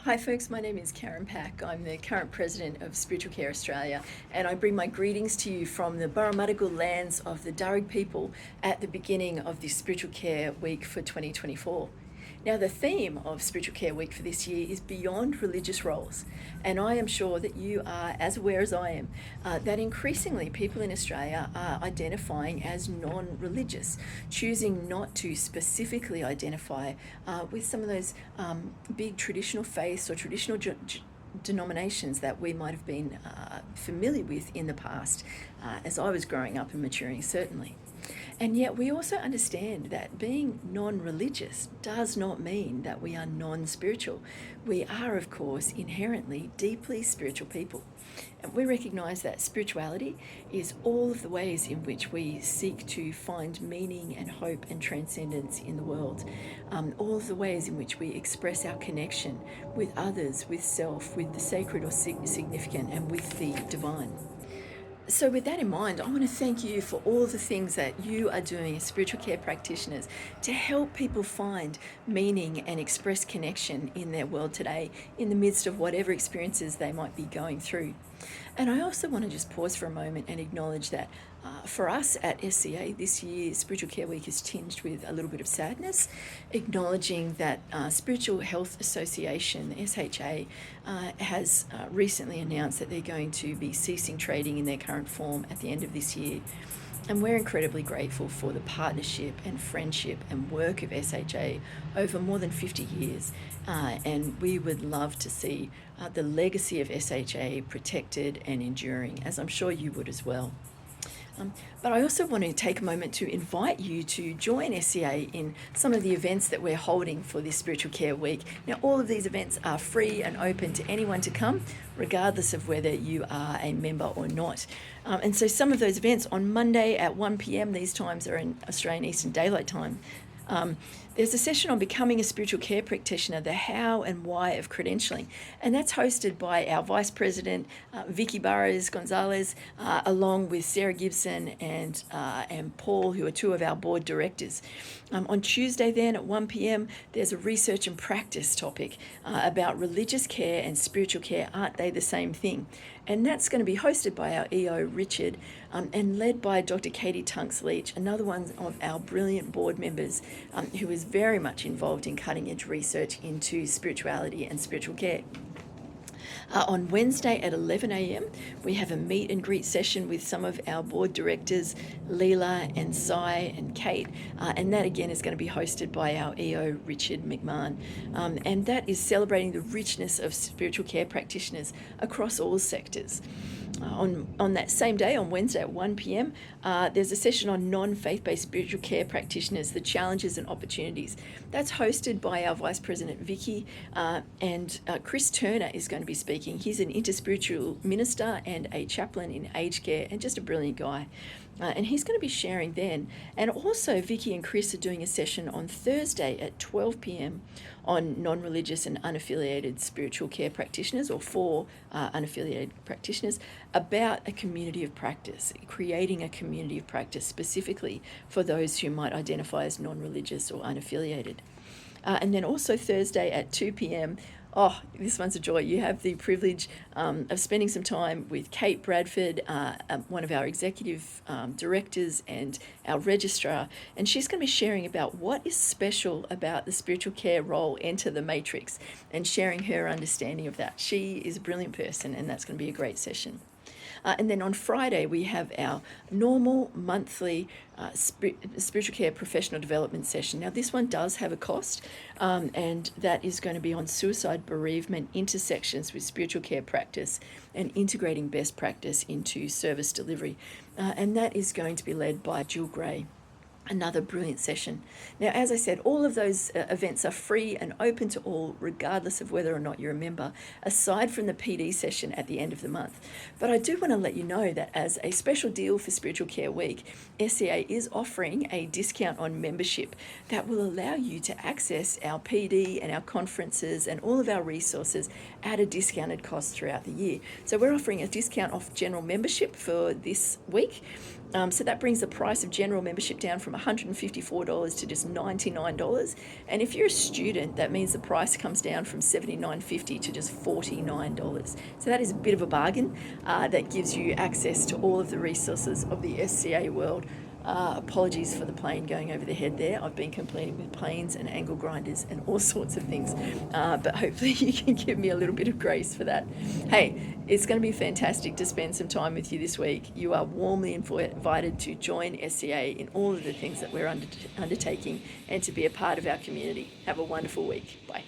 Hi folks, my name is Karen Pack. I'm the current president of Spiritual Care Australia, and I bring my greetings to you from the Burramattagal lands of the Darug people at the beginning of the Spiritual Care Week for 2024. Now, the theme of Spiritual Care Week for this year is beyond religious roles, and I am sure that you are as aware as I am that increasingly people in Australia are identifying as non-religious, choosing not to specifically identify with some of those big traditional faiths or traditional denominations that we might have been familiar with in the past as I was growing up and maturing, certainly. And yet we also understand that being non-religious does not mean that we are non-spiritual. We are, of course, inherently deeply spiritual people. And we recognize that spirituality is all of the ways in which we seek to find meaning and hope and transcendence in the world. All of the ways in which we express our connection with others, with self, with the sacred or significant, and with the divine. So, with that in mind, I want to thank you for all the things that you are doing as spiritual care practitioners to help people find meaning and express connection in their world today, in the midst of whatever experiences they might be going through. And I also want to just pause for a moment and acknowledge that for us at SCA this year, Spiritual Care Week is tinged with a little bit of sadness, acknowledging that Spiritual Health Association, SHA, has recently announced that they're going to be ceasing trading in their current form at the end of this year. And we're incredibly grateful for the partnership and friendship and work of SHA over more than 50 years. And we would love to see the legacy of SHA protected and enduring, as I'm sure you would as well. But I also want to take a moment to invite you to join SCA in some of the events that we're holding for this Spiritual Care Week. Now, all of these events are free and open to anyone to come, regardless of whether you are a member or not. And so some of those events on Monday at 1 p.m, these times are in Australian Eastern Daylight Time. There's a session on becoming a spiritual care practitioner, the how and why of credentialing, and that's hosted by our Vice President, Vicky Burrows Gonzalez, along with Sarah Gibson and Paul, who are two of our board directors. On Tuesday then at 1 p.m, there's a research and practice topic about religious care and spiritual care, aren't they the same thing? And that's going to be hosted by our EO, Richard, and led by Dr. Katie Tunks-Leach, another one of our brilliant board members who is very much involved in cutting-edge research into spirituality and spiritual care. On Wednesday at 11 a.m, we have a meet and greet session with some of our board directors, Leela and Sai and Kate, and that again is going to be hosted by our EO, Richard McMahon. And that is celebrating the richness of spiritual care practitioners across all sectors. On that same day, on Wednesday at 1 p.m, there's a session on non-faith-based spiritual care practitioners, the challenges and opportunities. That's hosted by our Vice President, Vicky, and Chris Turner is going to be speaking. He's an interspiritual minister and a chaplain in aged care and just a brilliant guy. And he's going to be sharing then. And also, Vicky and Chris are doing a session on Thursday at 12 p.m. on non-religious and unaffiliated spiritual care practitioners, or for unaffiliated practitioners, about a community of practice, creating a community of practice specifically for those who might identify as non-religious or unaffiliated. And then also Thursday at 2 p.m, oh, this one's a joy. You have the privilege of spending some time with Kate Bradford, one of our executive directors and our registrar, and she's going to be sharing about what is special about the spiritual care role Enter the Matrix, and sharing her understanding of that. She is a brilliant person, and that's going to be a great session. And then on Friday, we have our normal monthly spiritual care professional development session. Now, this one does have a cost, and that is going to be on suicide bereavement intersections with spiritual care practice and integrating best practice into service delivery. And that is going to be led by Jill Gray. Another brilliant session. Now, as I said, all of those events are free and open to all, regardless of whether or not you're a member, aside from the PD session at the end of the month. But I do want to let you know that as a special deal for Spiritual Care Week, SCA is offering a discount on membership that will allow you to access our PD and our conferences and all of our resources at a discounted cost throughout the year. So we're offering a discount off general membership for this week. So that brings the price of general membership down from $154 to just $99. And if you're a student, that means the price comes down from $79.50 to just $49. So that is a bit of a bargain that gives you access to all of the resources of the SCA world. Apologies for the plane going over the head there. I've been complaining with planes and angle grinders and all sorts of things, but hopefully you can give me a little bit of grace for that. Hey, it's going to be fantastic to spend some time with you this week. You are warmly invited to join SCA in all of the things that we're undertaking and to be a part of our community. Have a wonderful week. Bye.